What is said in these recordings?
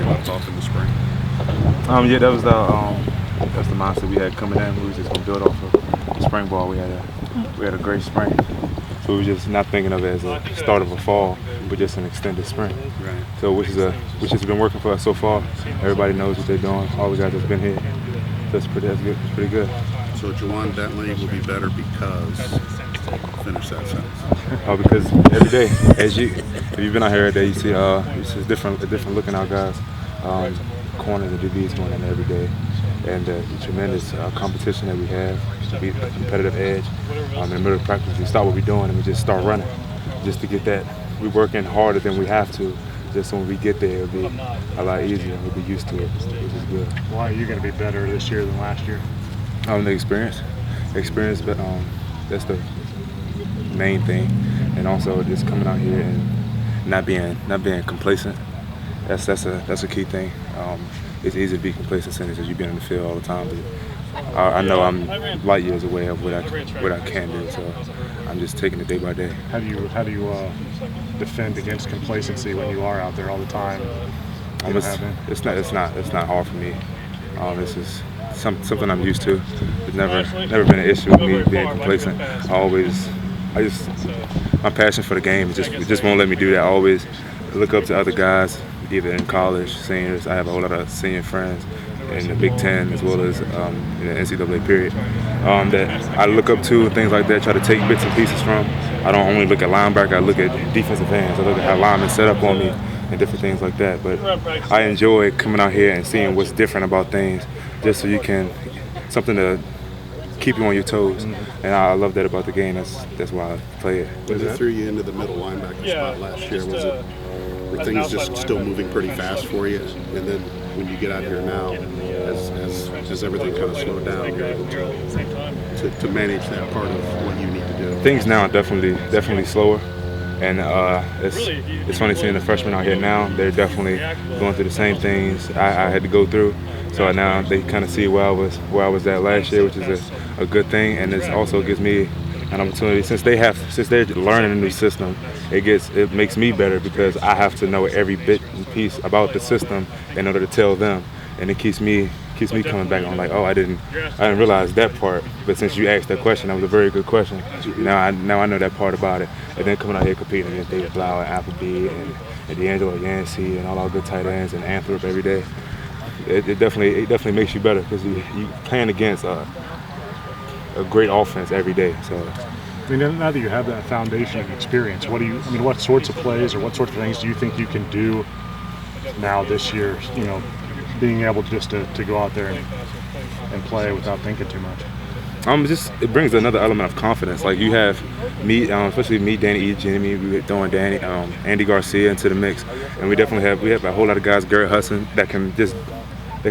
you left off in the spring? Yeah, that was the mindset we had coming in. We was just gonna build off of the spring ball. We had a great spring, so we were just not thinking of it as a start of a fall, but just an extended spring. Right. So which has been working for us so far. Everybody knows what they're doing. All the guys that's been here. That's good. It's pretty good. So Ja'Whaun Bentley will be better because. Finish that sentence. Because every day, if you've been out here every day, you see it's just different looking out guys. Corners and DBs going in every day, and the tremendous competition that we have to beat the competitive edge. In the middle of practice, we stop what we're doing and we just start running, just to get that. We're working harder than we have to. Just when we get there, it'll be a lot easier. We'll be used to it, which is good. Why are you going to be better this year than last year? The experience, but that's the main thing, and also just coming out here and not being complacent. That's a key thing. It's easy to be complacent since you've been in the field all the time, but I know I'm light years away of what I can do, so I'm just taking it day by day. How do you defend against complacency when you are out there all the time? It's not hard for me. This is something I'm used to. It's never been an issue with me being complacent. My passion for the game just won't let me do that. I always look up to other guys, either in college, seniors. I have a whole lot of senior friends in the Big Ten as well as in the NCAA period that I look up to and things like that, try to take bits and pieces from. I don't only look at linebacker, I look at defensive ends. I look at how linemen set up on me and different things like that. But I enjoy coming out here and seeing what's different about things, just so you can, something to keep you on your toes, and I love that about the game. That's why I play it. When they threw you into the middle linebacker spot last year, were things just still moving pretty fast for you? And then when you get out here now, as everything kind of slowed down, you're able to manage that part of what you need to do. Things now are definitely slower, and it's funny seeing the freshmen out here now. They're definitely going through the same things I had to go through. So now they kind of see where I was at last year, which is a good thing, and it also gives me an opportunity since they're learning a new system. It makes me better because I have to know every bit and piece about the system in order to tell them, and it keeps me coming back on like, oh, I didn't realize that part. But since you asked that question, that was a very good question. Now I know that part about it, and then coming out here competing against David Blau and Appleby and D'Angelo Yancey and all our good tight ends and Anthrop every day. It definitely makes you better because you playing against a great offense every day. So, I mean, now that you have that foundation of experience, what sorts of plays or what sorts of things do you think you can do now this year? You know, being able just to go out there and play without thinking too much. It brings another element of confidence. Like you have me, especially me, Danny E. Jimmy, we were throwing Andy Garcia into the mix, and we have a whole lot of guys, Garrett Hudson, that can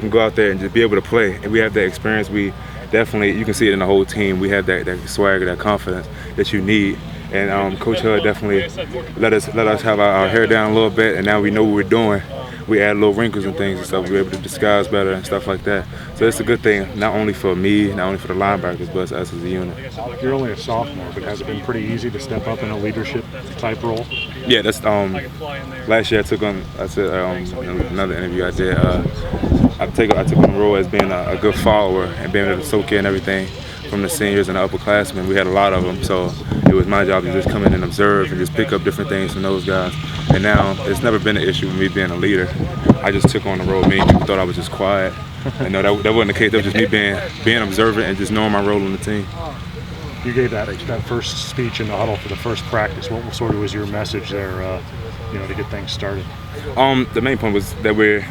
go out there and just be able to play. And we have that experience. We definitely, you can see it in the whole team. We have that swagger, that confidence that you need. And Coach Hud definitely let us have our hair down a little bit, and now we know what we're doing. We add little wrinkles and things and stuff. We're able to disguise better and stuff like that. So it's a good thing, not only for me, not only for the linebackers, but us as a unit. You're only a sophomore, but has it been pretty easy to step up in a leadership type role? Yeah, that's last year I took on another interview I did. I took on the role as being a good follower and being able to soak in everything from the seniors and the upperclassmen. We had a lot of them, so it was my job to just come in and observe and just pick up different things from those guys. And now it's never been an issue with me being a leader. I just took on the role. Many people thought I was just quiet. And no, that wasn't the case. That was just me being observant and just knowing my role on the team. You gave that first speech in the huddle for the first practice. What sort of was your message there, to get things started? The main point was that we're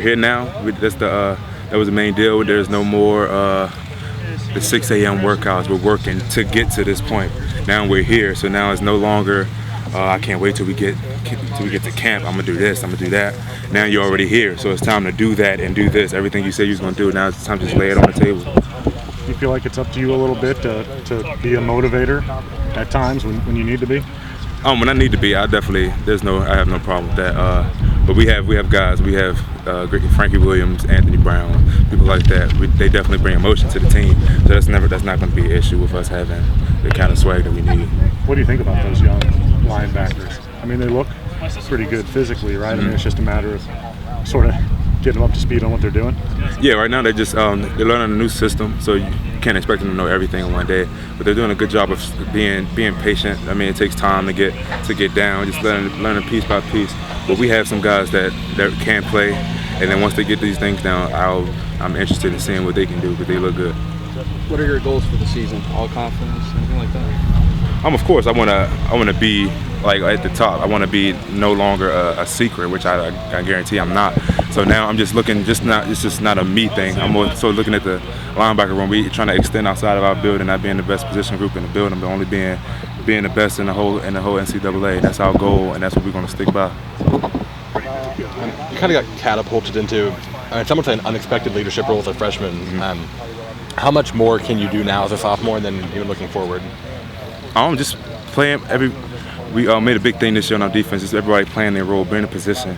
here now. That was the main deal. There's no more the 6 a.m. workouts. We're working to get to this point. Now we're here, so now it's no longer I can't wait till we get to camp. I'm gonna do this. I'm gonna do that. Now you're already here, so it's time to do that and do this. Everything you said you was gonna do. Now it's time to just lay it on the table. You feel like it's up to you a little bit to be a motivator at times when you need to be? When I need to be, I have no problem with that. But we have guys. We have Frankie Williams, Anthony Brown, people like that. They definitely bring emotion to the team. So that's not going to be an issue with us having the kind of swag that we need. What do you think about those young linebackers? I mean, they look pretty good physically, right? I mean, it's just a matter of sort of getting them up to speed on what they're doing? Yeah, right now they're just they're learning a new system, so you can't expect them to know everything in one day. But they're doing a good job of being patient. I mean, it takes time to get down, just learning piece by piece. But we have some guys that can play, and then once they get these things down, I'm interested in seeing what they can do because they look good. What are your goals for the season? All conference, anything like that? Of course, I wanna be like at the top. I want to be no longer a secret, which I guarantee I'm not. So now I'm just looking, it's just not a me thing. I'm more so looking at the linebacker room. We trying to extend outside of our building, not being the best position group in the building, but only being the best in the whole NCAA. That's our goal, and that's what we're going to stick by. You kind of got catapulted into, some would say, an unexpected leadership role as a freshman. Mm-hmm. How much more can you do now as a sophomore than even looking forward? Just playing we made a big thing this year on our defense. Is everybody playing their role, being in position.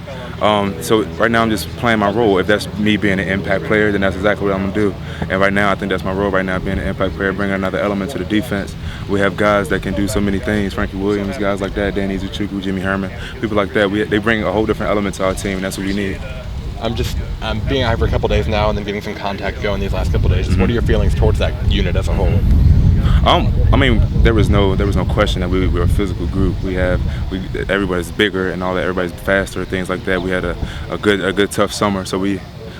So right now I'm just playing my role. If that's me being an impact player, then that's exactly what I'm gonna do. And right now I think that's my role right now, being an impact player, bringing another element to the defense. We have guys that can do so many things. Frankie Williams, guys like that, Danny Zuchukwu, Jimmy Herman, people like that. They bring a whole different element to our team, and that's what we need. I'm being out for a couple days now and then getting some contact going these last couple days. What are your feelings towards that unit as a whole? There was no question that we're a physical group. Everybody's bigger and all that. Everybody's faster, things like that. We had a good tough summer, so we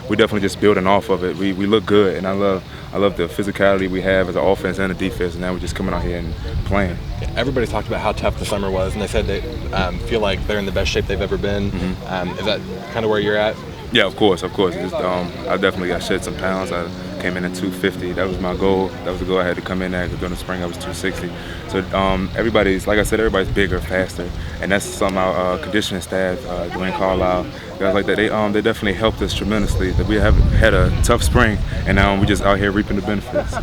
definitely just building off of it. We look good, and I love the physicality we have as an offense and a defense. And now we're just coming out here and playing. Everybody's talked about how tough the summer was, and they said they feel like they're in the best shape they've ever been. Mm-hmm. Is that kind of where you're at? Yeah, of course. I shed some pounds. I came in at 250. That was my goal. That was the goal I had to come in at, because during the spring I was 260. So everybody's, like I said, everybody's bigger, faster, and that's something our conditioning staff, Dwayne Carlisle, guys like that, they definitely helped us tremendously. That we have had a tough spring, and now we're just out here reaping the benefits.